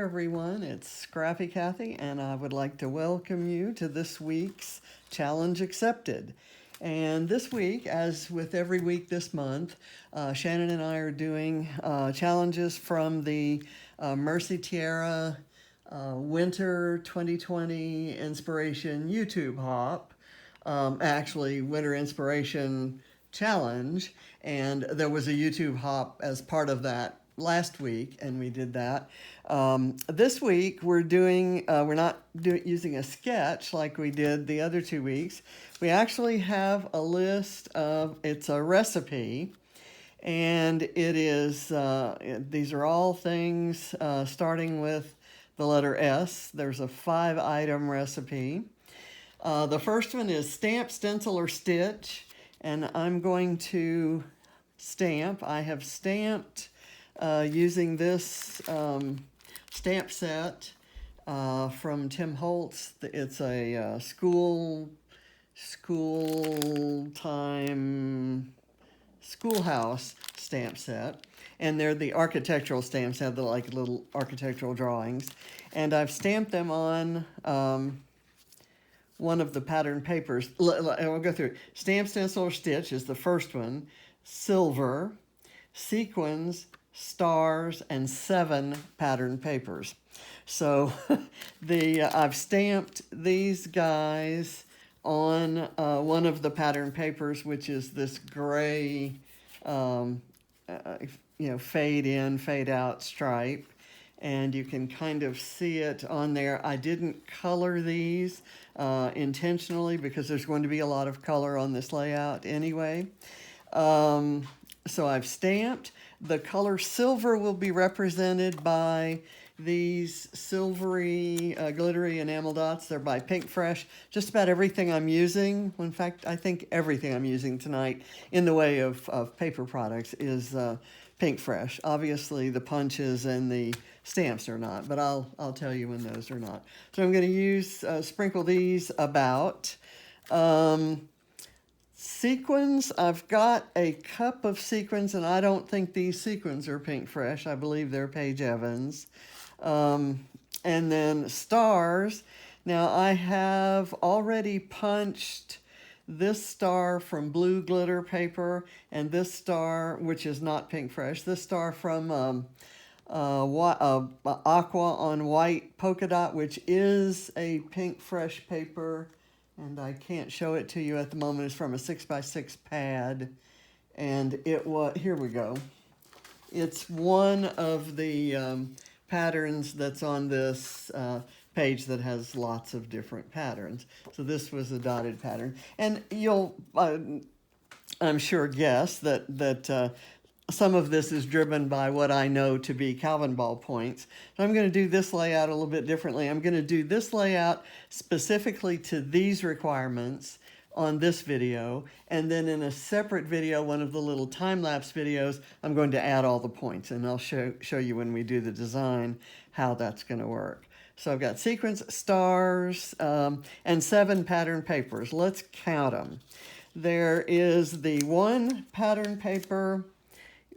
everyone, it's Scrappy Kathy, and I would like to welcome you to this week's Challenge Accepted. And this week, as with every week this month, Shannon and I are doing challenges from the Mercy Tiara Winter 2020 Inspiration YouTube Hop, actually Winter Inspiration Challenge, and there was a YouTube Hop as part of that last week, and we did that. This week we're doing, we're not using a sketch like we did the other 2 weeks. We actually have a list of, it's a recipe, and it is, these are all things starting with the letter S. There's a 5-item recipe. The first one is stamp, stencil, or stitch, and I'm going to stamp. I have stamped using this stamp set from Tim Holtz. It's a schoolhouse stamp set, and they're the architectural stamps, have the like little architectural drawings, and I've stamped them on one of the pattern papers. I'll go through it. Stamp, stencil, or stitch is the first one. Silver, sequins, stars, and 7 pattern papers. So I've stamped these guys on one of the pattern papers, which is this gray, fade in, fade out stripe. And you can kind of see it on there. I didn't color these intentionally because there's going to be a lot of color on this layout anyway. So I've stamped. The color silver will be represented by these silvery, glittery enamel dots. They're by Pink Fresh. Just about everything I'm using, in fact, I think everything I'm using tonight in the way of paper products is Pink Fresh. Obviously, the punches and the stamps are not, but I'll tell you when those are not. So I'm going to use, sprinkle these about. Sequins, I've got a cup of sequins, and I don't think these sequins are Pink Fresh. I believe they're Paige Evans. And then stars. Now I have already punched this star from blue glitter paper, and this star, which is not Pink Fresh, this star from aqua on white polka dot, which is a Pink Fresh paper, and I can't show it to you at the moment. It's from a 6x6 pad, and it was, here we go. It's one of the patterns that's on this page that has lots of different patterns. So this was a dotted pattern, and you'll, I'm sure, guess that some of this is driven by what I know to be Calvin ball points. So I'm going to do this layout a little bit differently. I'm going to do this layout specifically to these requirements on this video, and then in a separate video, one of the little time-lapse videos, I'm going to add all the points, and I'll show you when we do the design how that's going to work. So I've got sequins, stars, and 7 pattern papers. Let's count them. There is the 1 pattern paper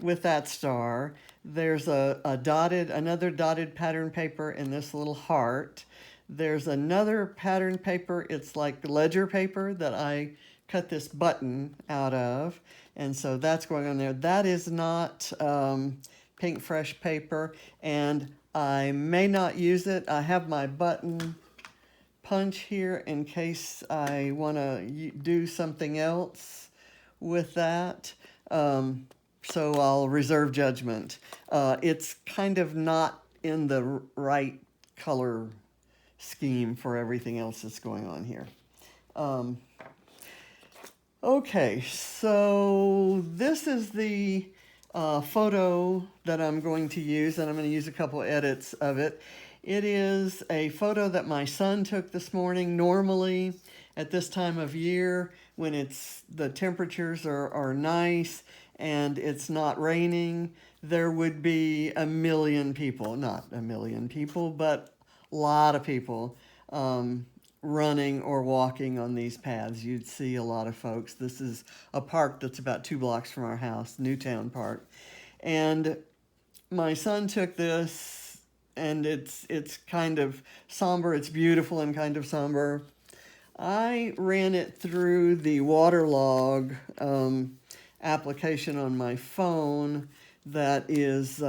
with that star. There's another dotted pattern paper in this little heart. There's another pattern paper, it's like ledger paper that I cut this button out of, and so that's going on there. That is not Pink Fresh paper, and I may not use it. I have my button punch here in case I want to do something else with that. So I'll reserve judgment. It's kind of not in the right color scheme for everything else that's going on here. Okay, so this is the photo that I'm going to use, and I'm going to use a couple edits of it. It is a photo that my son took this morning. Normally, at this time of year, when the temperatures are nice and it's not raining, there would be a million people, not a million people, but a lot of people running or walking on these paths. You'd see a lot of folks. This is a park that's about 2 blocks from our house, Newtown Park. And my son took this and it's kind of somber. It's beautiful and kind of somber. I ran it through the waterlog application on my phone that is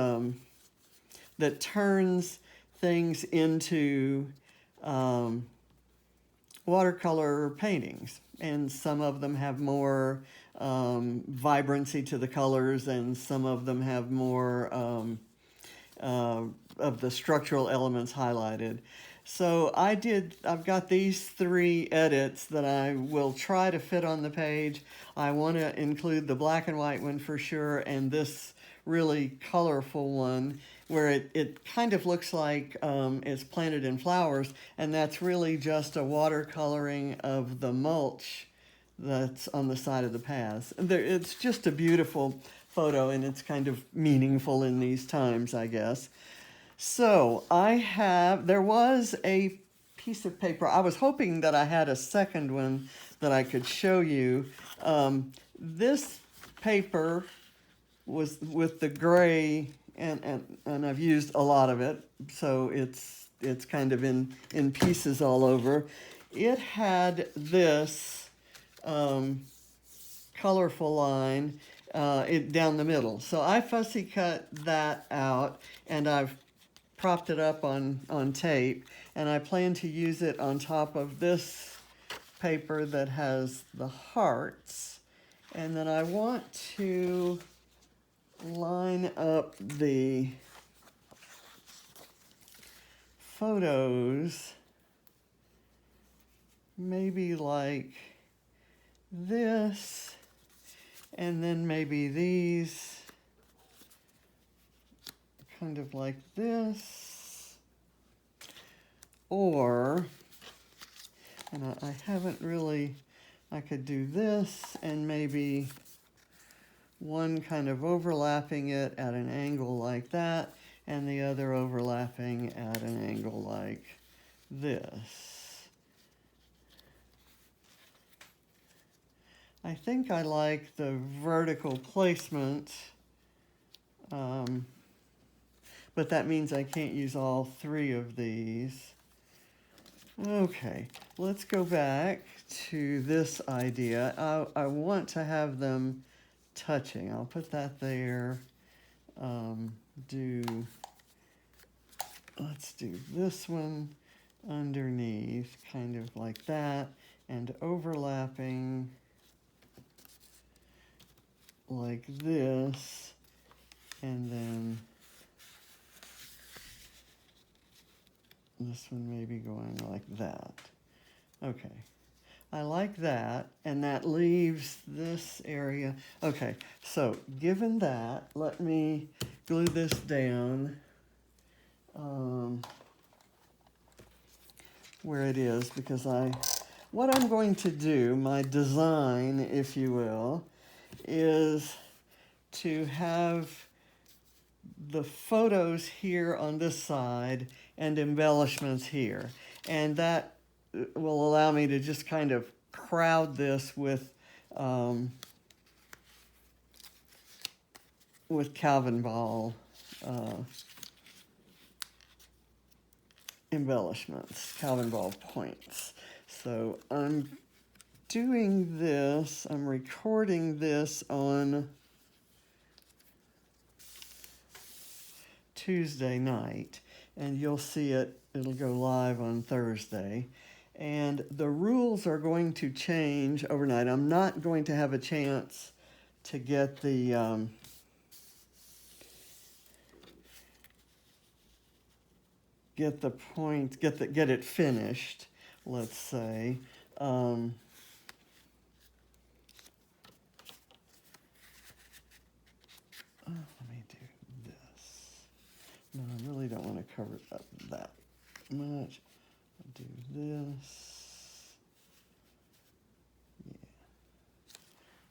that turns things into watercolor paintings, and some of them have more vibrancy to the colors, and some of them have more of the structural elements highlighted. So I've got these 3 edits that I will try to fit on the page. I want to include the black and white one for sure, and this really colorful one where it kind of looks like it's planted in flowers, and that's really just a watercoloring of the mulch that's on the side of the paths. It's just a beautiful photo, and it's kind of meaningful in these times, I guess. So there was a piece of paper. I was hoping that I had a second one that I could show you. This paper was with the gray, and I've used a lot of it, so it's kind of in pieces all over. It had this colorful line down the middle. So I fussy cut that out, and I've propped it up on tape, and I plan to use it on top of this paper that has the hearts. And then I want to line up the photos maybe like this, and then maybe these kind of like this, or, and I haven't really, I could do this and maybe one kind of overlapping it at an angle like that, and the other overlapping at an angle like this. I think I like the vertical placement, but that means I can't use all 3 of these. Okay, let's go back to this idea. I want to have them touching. I'll put that there. Let's do this one underneath, kind of like that, and overlapping like this, and then this one maybe going like that. Okay, I like that, and that leaves this area. Okay, so given that, let me glue this down where it is, because what I'm going to do, my design, if you will, is to have the photos here on this side and embellishments here. And that will allow me to just kind of crowd this with Calvin Ball embellishments, Calvin Ball points. So I'm doing this, I'm recording this on Tuesday night, and you'll see it'll go live on Thursday. And the rules are going to change overnight. I'm not going to have a chance to get the get it finished, let's say. Let me do this. No, I really don't want to cover up that much. I'll do this.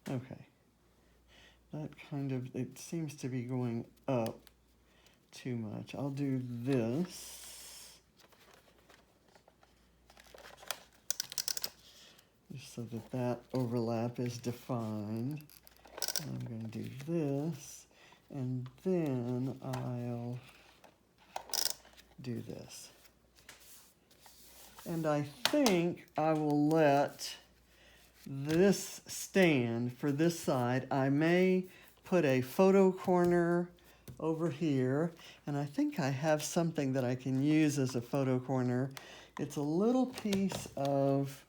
Yeah. Okay. That kind of, it seems to be going up too much. I'll do this. Just so that overlap is defined. And I'm going to do this, and then I'll do this. And I think I will let this stand for this side. I may put a photo corner over here, and I think I have something that I can use as a photo corner. It's a little piece of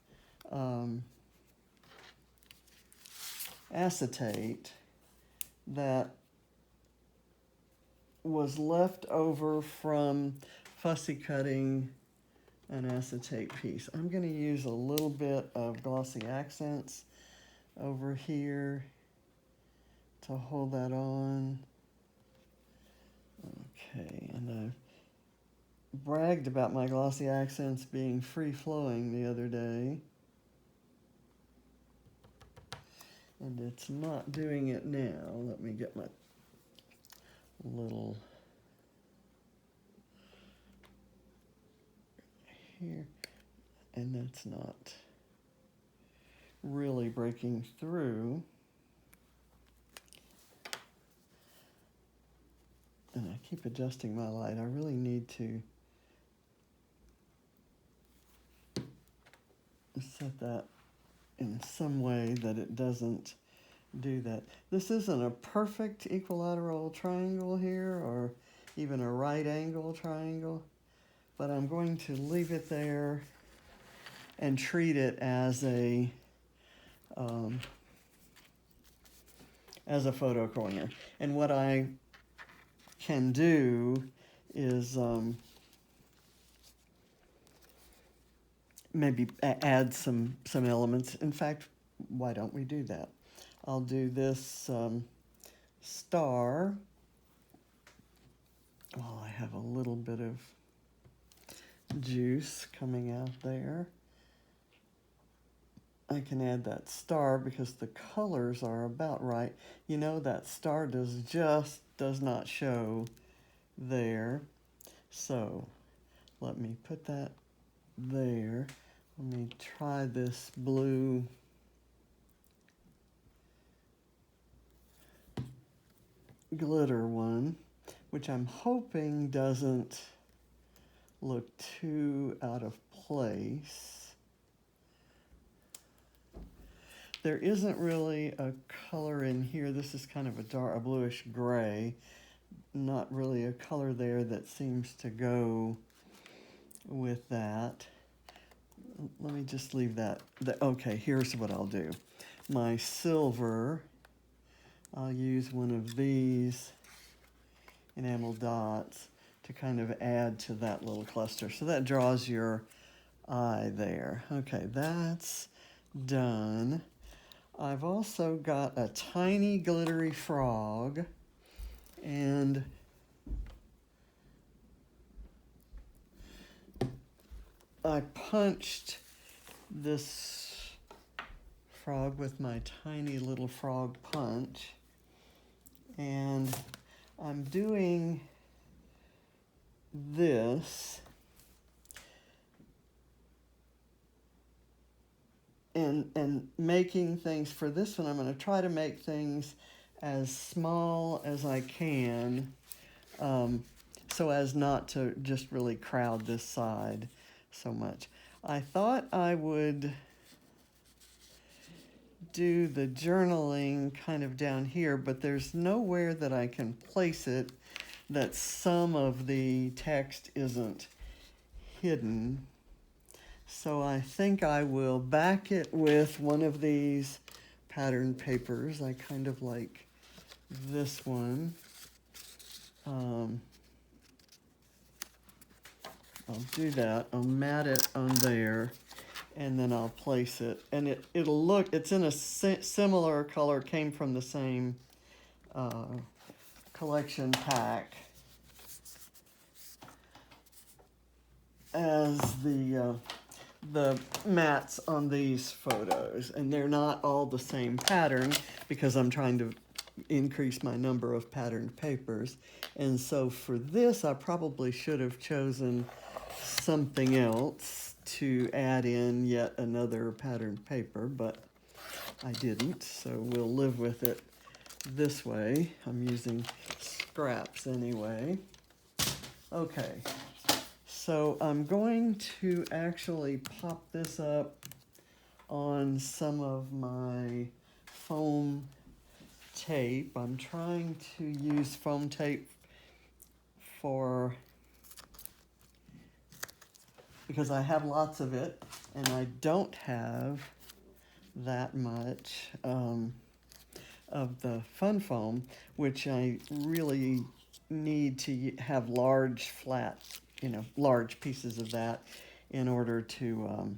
acetate that was left over from fussy cutting an acetate piece. I'm going to use a little bit of glossy accents over here to hold that on. Okay, and I bragged about my glossy accents being free-flowing the other day. And it's not doing it now. Let me get my little here. And that's not really breaking through. And I keep adjusting my light. I really need to set that in some way that it doesn't do that. This isn't a perfect equilateral triangle here, or even a right angle triangle, but I'm going to leave it there and treat it as a photo corner. And what I can do is maybe add some elements. In fact, why don't we do that? I'll do this star. Well, I have a little bit of juice coming out there. I can add that star because the colors are about right. You know, that star does not show there. So let me put that there. Let me try this blue glitter one, which I'm hoping doesn't look too out of place. There isn't really a color in here. This is kind of a bluish gray. Not really a color there that seems to go with that. Let me just leave that. Okay, here's what I'll do. My silver, I'll use one of these enamel dots to kind of add to that little cluster. So that draws your eye there. Okay, that's done. I've also got a tiny glittery frog, and I punched this frog with my tiny little frog punch, and I'm doing this and making things for this one. I'm going to try to make things as small as I can, so as not to just really crowd this side so much. I thought I would do the journaling kind of down here, but there's nowhere that I can place it that some of the text isn't hidden. So I think I will back it with one of these pattern papers. I kind of like this one. I'll do that. I'll mat it on there, and then I'll place it. And it'll look, it's in a similar color, came from the same collection pack as the mats on these photos. And they're not all the same pattern because I'm trying to increase my number of patterned papers. And so for this, I probably should have chosen something else to add in yet another patterned paper, but I didn't, so we'll live with it this way. I'm using scraps anyway. Okay, So I'm going to actually pop this up on some of my foam tape. I'm trying to use foam tape because I have lots of it and I don't have that much of the fun foam, which I really need to have large flat, large pieces of that in order to,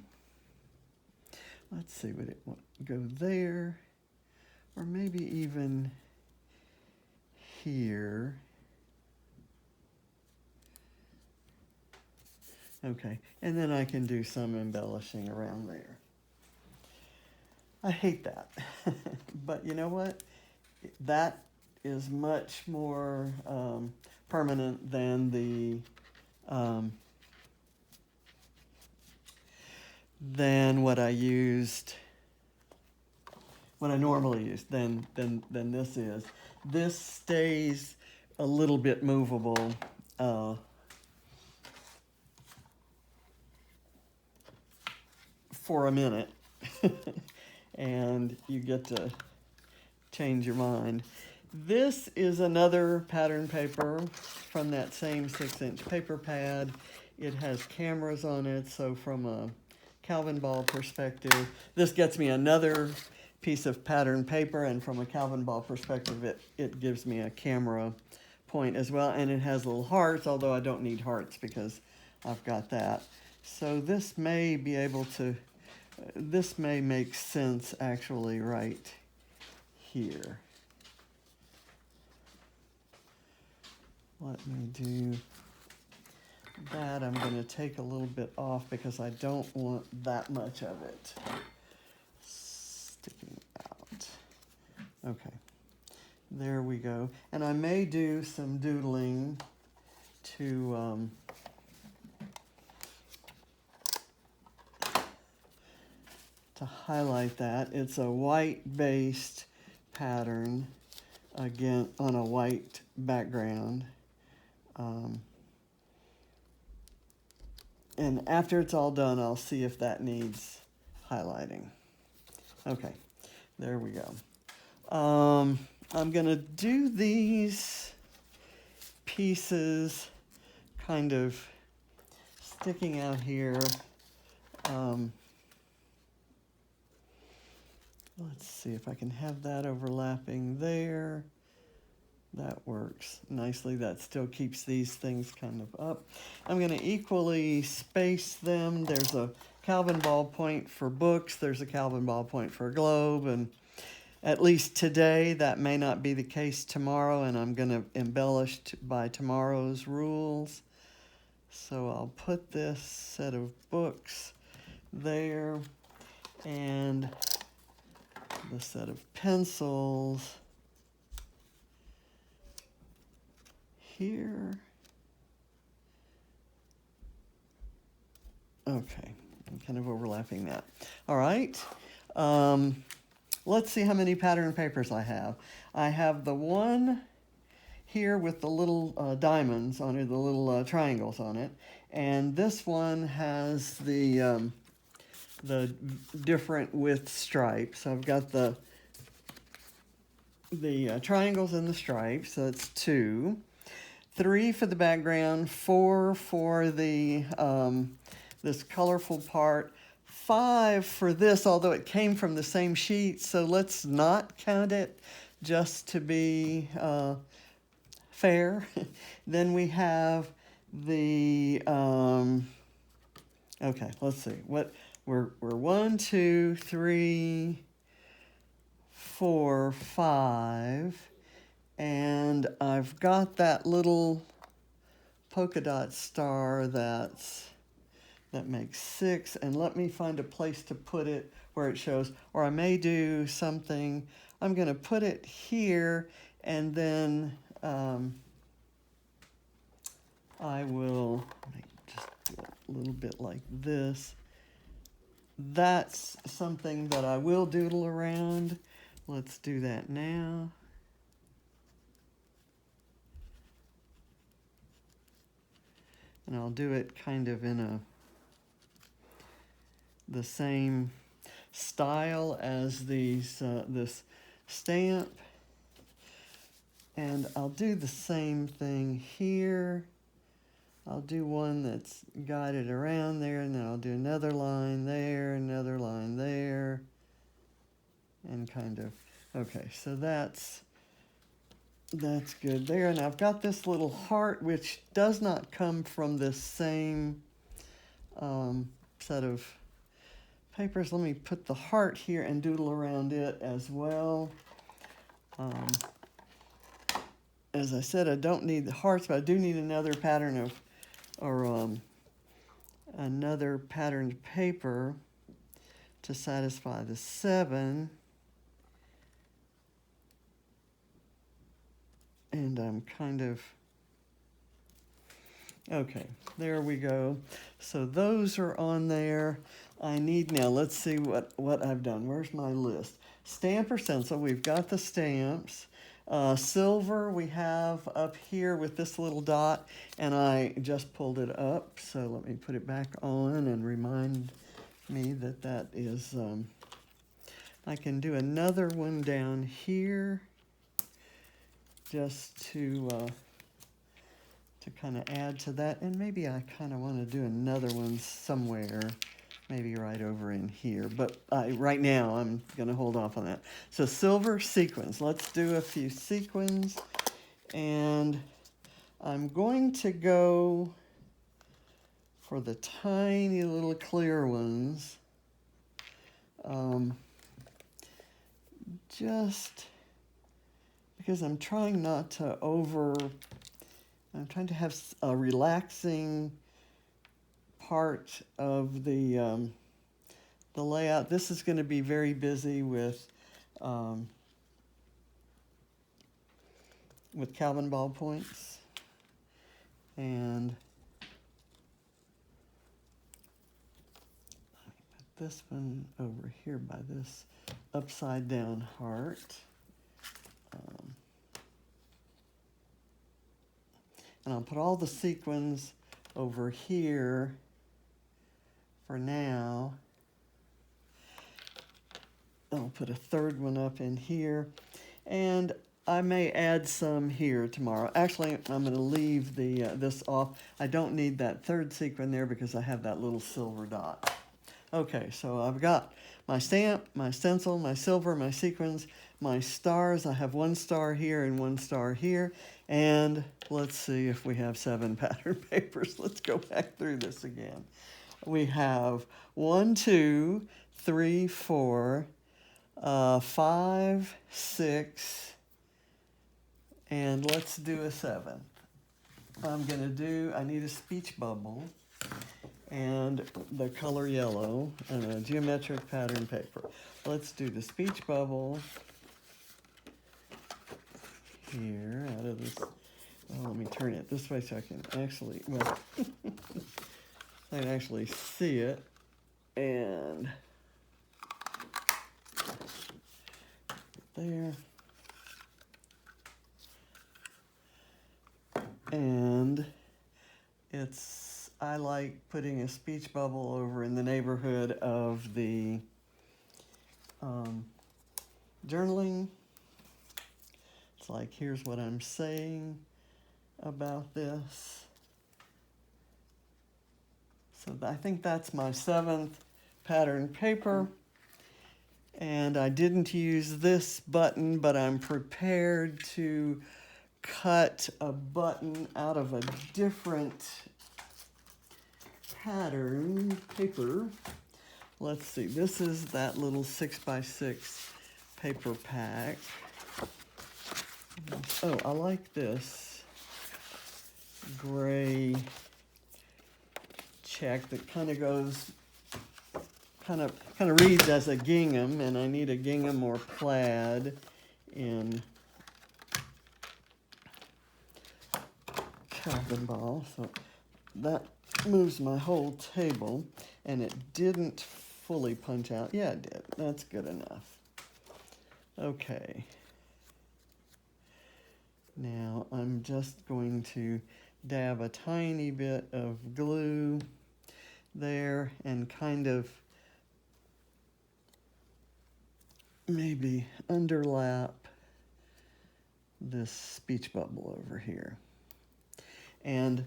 let's see, would it go there or maybe even here? Okay, and then I can do some embellishing around there. I hate that, but you know what? That is much more permanent than than what I normally use, than this is. This stays a little bit movable. For a minute, and you get to change your mind. This is another pattern paper from that same 6-inch paper pad. It has cameras on it, so from a Calvin ball perspective, this gets me another piece of pattern paper, and from a Calvin ball perspective, it gives me a camera point as well, and it has little hearts, although I don't need hearts because I've got that. So this may be able to, this may make sense actually right here. Let me do that. I'm going to take a little bit off because I don't want that much of it sticking out. Okay, there we go. And I may do some doodling to highlight that. It's a white-based pattern, again, on a white background. And after it's all done, I'll see if that needs highlighting. Okay, there we go. I'm gonna do these pieces kind of sticking out here. Let's see if I can have that overlapping there. That works nicely. That still keeps these things kind of up. I'm going to equally space them. There's a Calvin ballpoint for books. There's a Calvin ballpoint for a globe. And at least today, that may not be the case tomorrow. And I'm going to embellish by tomorrow's rules. So I'll put this set of books there. And the set of pencils here. Okay, I'm kind of overlapping that. All right, let's see how many pattern papers I have. I have the one here with the little diamonds on it, the little triangles on it, and this one has the different width stripes. So I've got the triangles and the stripes, so that's 2. 3 for the background, 4 for the this colorful part, 5 for this, although it came from the same sheet, so let's not count it just to be fair. Then we have the okay, let's see what we're 1, 2, 3, 4, 5. And I've got that little polka dot star that makes 6. And let me find a place to put it where it shows. Or I may do something. I'm going to put it here, and then I will just do a little bit like this. That's something that I will doodle around. Let's do that now. And I'll do it kind of in the same style as these this stamp. And I'll do the same thing here. I'll do one that's guided around there, and then I'll do another line there, another line there, and kind of, okay, so that's good there. And I've got this little heart, which does not come from this same set of papers. Let me put the heart here and doodle around it as well. As I said, I don't need the hearts, but I do need another pattern of, or another patterned paper to satisfy the 7. And I'm kind of, okay, there we go. So those are on there. I need, now let's see what I've done. Where's my list? Stamp or stencil, we've got the stamps. Silver we have up here with this little dot, and I just pulled it up, so let me put it back on and remind me that that is, I can do another one down here just to kind of add to that, and maybe I kind of want to do another one somewhere, maybe right over in here, but right now I'm going to hold off on that. So silver sequins, let's do a few sequins, and I'm going to go for the tiny little clear ones, just because I'm trying not to I'm trying to have a relaxing part of the layout. This is going to be very busy with Calvin ballpoints, and let me put this one over here by this upside down heart. And I'll put all the sequins over here for now. I'll put a third one up in here, and I may add some here tomorrow. Actually, I'm going to leave this off. I don't need that third sequin there because I have that little silver dot. Okay, so I've got my stamp, my stencil, my silver, my sequins, my stars. I have 1 star here and 1 star here. And let's see if we have 7 pattern papers. Let's go back through this again. We have 1, 2, 3, 4, 5, 6, and let's do a 7th. I need a speech bubble and the color yellow and a geometric pattern paper. Let's do the speech bubble here out of this. Oh, let me turn it this way so I can actually, well, I can actually see it. And there. And I like putting a speech bubble over in the neighborhood of the journaling. It's like, here's what I'm saying about this. So I think that's my 7th pattern paper. And I didn't use this button, but I'm prepared to cut a button out of a different pattern paper. Let's see, this is that little 6x6 paper pack. Oh, I like this gray check that kind of goes, kind of reads as a gingham, and I need a gingham or plaid in Calvin ball. So that moves my whole table, and it didn't fully punch out. Yeah, it did. That's good enough. Okay. Now I'm just going to dab a tiny bit of glue there and kind of maybe underlap this speech bubble over here. And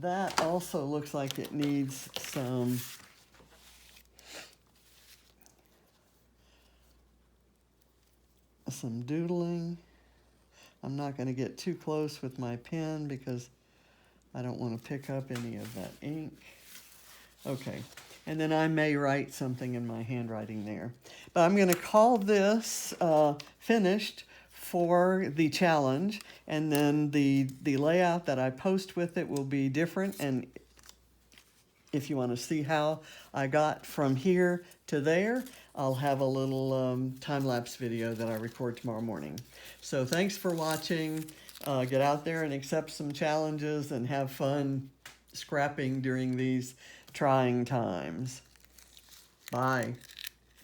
that also looks like it needs some doodling. I'm not going to get too close with my pen because I don't want to pick up any of that ink. Okay, and then I may write something in my handwriting there. But I'm going to call this finished for the challenge, and then the layout that I post with it will be different. And if you want to see how I got from here to there, I'll have a little time-lapse video that I record tomorrow morning. So thanks for watching. Get out there and accept some challenges and have fun scrapping during these trying times. Bye.